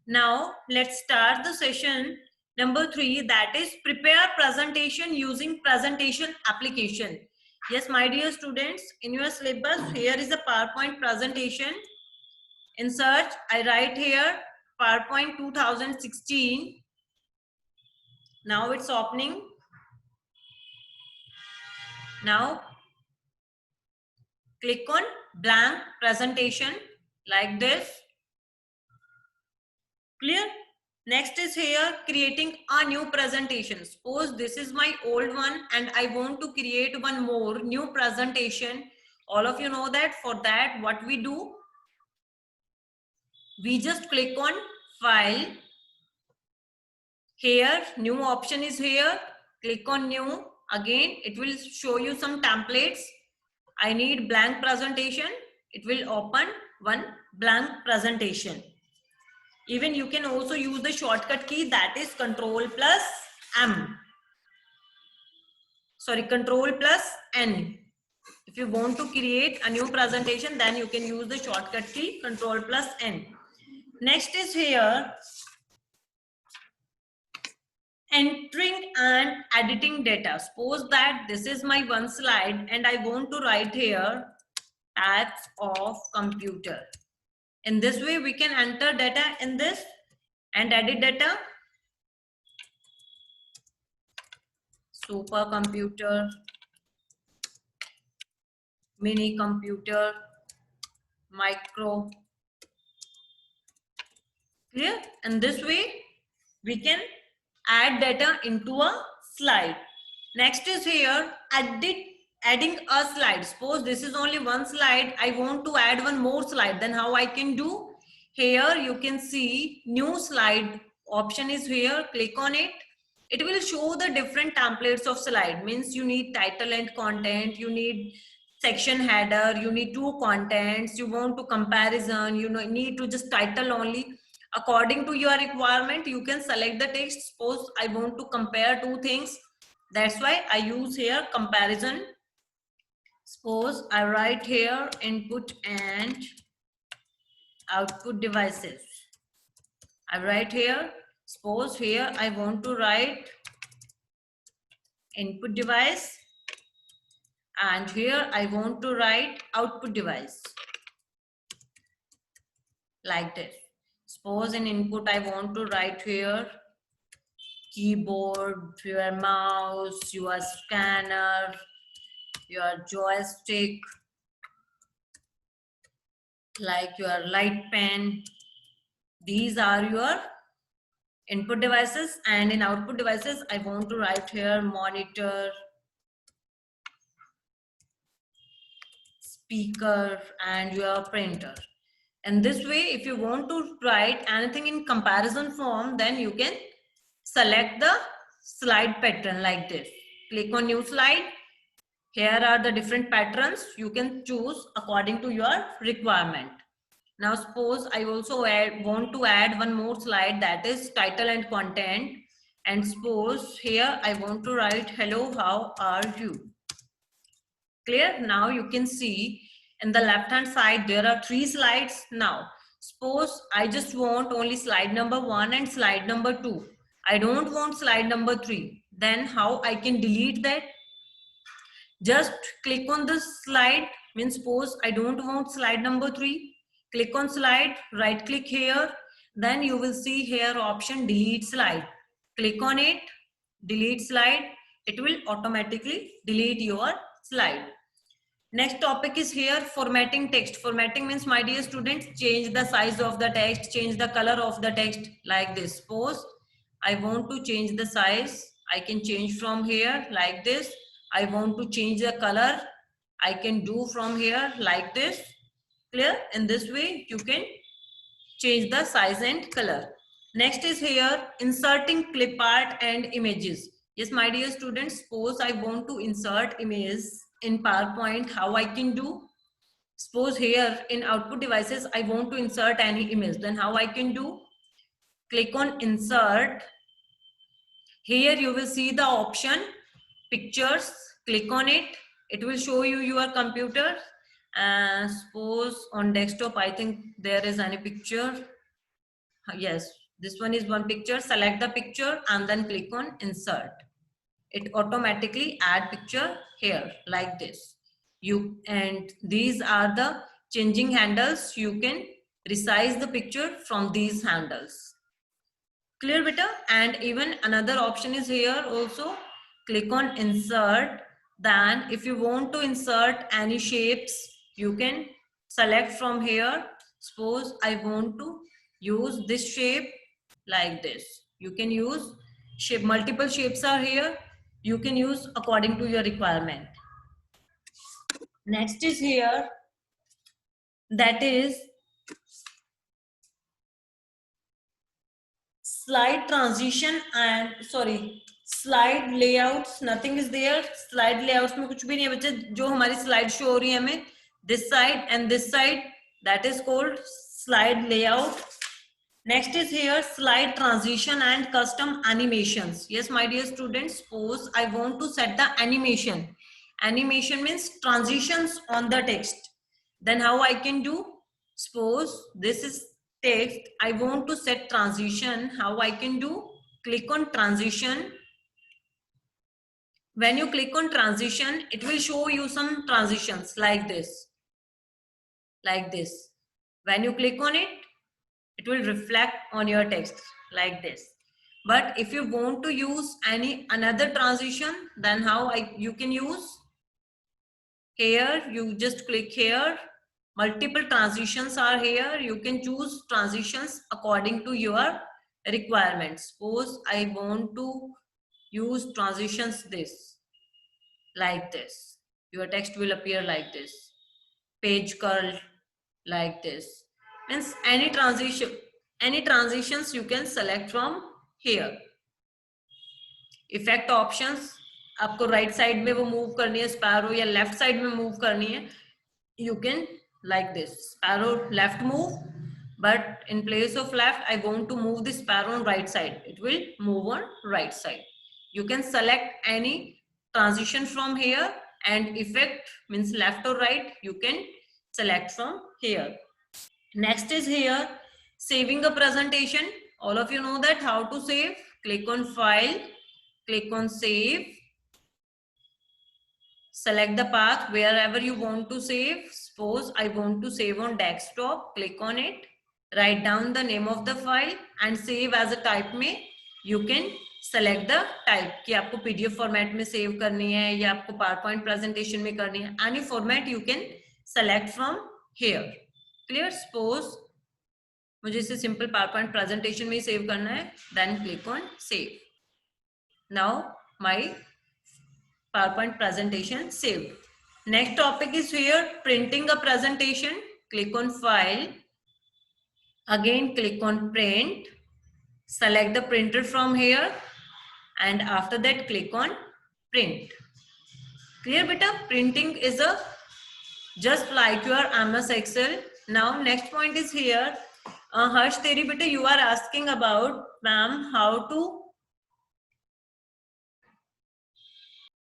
Now let's start the session number 3, that is prepare presentation using presentation application. Yes, my dear students, in your syllabus here is a PowerPoint presentation. In search I write here PowerPoint 2016. Now it's opening. Now click on blank presentation like this. Clear? Next is here creating a new presentation. Suppose this is my old one and I want to create one more new presentation. All of you know that. For that, what we do? We just click on file. Here, new option is here. Click on new. Again, it will show you some templates. I need blank presentation. It will open one blank presentation. Even you can also use the shortcut key, that is Control plus M. Sorry, Control plus N. If you want to create a new presentation, then you can use the shortcut key Control plus N. Next is here entering and editing data. Suppose that this is my one slide and I want to write here types of computer. In this way, we can enter data in this and edit data. Supercomputer, mini computer, micro. Clear? And this way, we can add data into a slide. Next is here adding a slide. Suppose this is only one slide. I want to add one more slide. Then how I can do? Here you can see new slide option is here. Click on it. It will show the different templates of slide. Means you need title and content. You need section header. You need two contents. You want to comparison. You need to just title only. According to your requirement, you can select the text. Suppose I want to compare two things. That's why I use here comparison. Suppose I write here input and output devices. I write here, suppose here I want to write input device and here I want to write output device. Like this. Suppose in input I want to write here keyboard, your mouse, your scanner, your joystick, like your light pen. These are your input devices, and in output devices I want to write here monitor, speaker, and your printer. And this way, if you want to write anything in comparison form, then you can select the slide pattern like this. Click on new slide. Here are the different patterns. You can choose according to your requirement. Now suppose I also want to add one more slide, that is title and content. And suppose here I want to write hello, how are you? Clear? Now you can see in the left hand side there are 3 slides. Now suppose I just want only slide number 1 and slide number 2. I don't want slide number 3. Then how I can delete that? Just click on the slide. Means suppose I don't want slide number 3. Click on slide, right click here. Then you will see here option delete slide. Click on it, delete slide. It will automatically delete your slide. Next topic is here formatting text. Formatting means, my dear students, change the size of the text, change the color of the text like this. Suppose I want to change the size. I can change from here like this. I want to change the color. I can do from here like this. Clear? In this way, you can change the size and color. Next is here inserting clip art and images. Yes, my dear students, suppose I want to insert images in PowerPoint. How I can do? Suppose here in output devices, I want to insert any image. Then how I can do? Click on insert. Here you will see the option pictures. Click on it. It will show you your computer. Suppose on desktop, I think there is any picture. Yes, this one is one picture. Select the picture and then click on insert. It automatically add picture here like this. And these are the changing handles. You can resize the picture from these handles. Clear, beta? And even another option is here also. Click on insert. Then if you want to insert any shapes, you can select from here. Suppose I want to use this shape like this. You can use shape. Multiple shapes are here. You can use according to your requirement. Next is here. That is slide transition and slide layouts. Nothing is there. Slide layouts में कुछ भी नहीं है बच्चे. जो हमारी slide show हो रही है हमें this side and this side, that is called slide layout. Next is here slide transition and custom animations. Yes, my dear students, suppose I want to set the animation. Animation means transitions on the text. Then how I can do? Suppose this is text. I want to set transition. How I can do? Click on transition. When you click on transition, it will show you some transitions like this. Like this. When you click on it, it will reflect on your text like this. But if you want to use another transition, then how you can use? Here, you just click here. Multiple transitions are here. You can choose transitions according to your requirements. Suppose I want to use transitions this, like this. Your text will appear like this. Page curl like this. Means any transitions you can select from here. Effect options, आपको right side में वो move करनी है sparrow या left side में move करनी है. You can like this, sparrow left move, but in place of left I want to move the sparrow on right side. It will move on right side. You can select any transition from here, and effect means left or right you can select from here. Next is here saving a presentation. All of you know that how to save. Click on file, click on save, select the path wherever you want to save. Suppose I want to save on desktop. Click on it, write down the name of the file and save as a type में. You can select the type कि आपको PDF format में save करनी है या आपको PowerPoint presentation में करनी है. Any format you can select from here. Clear? Suppose मुझे इसे simple PowerPoint presentation में ही save करना है. Then click on save. Now my PowerPoint presentation saved. Next topic is here printing a presentation. Click on file. Again click on print. Select the printer from here and after that click on print. Clear beta? Printing is a just like your MS Excel. Now next point is here. Harsh Teri beta, you are asking about ma'am how to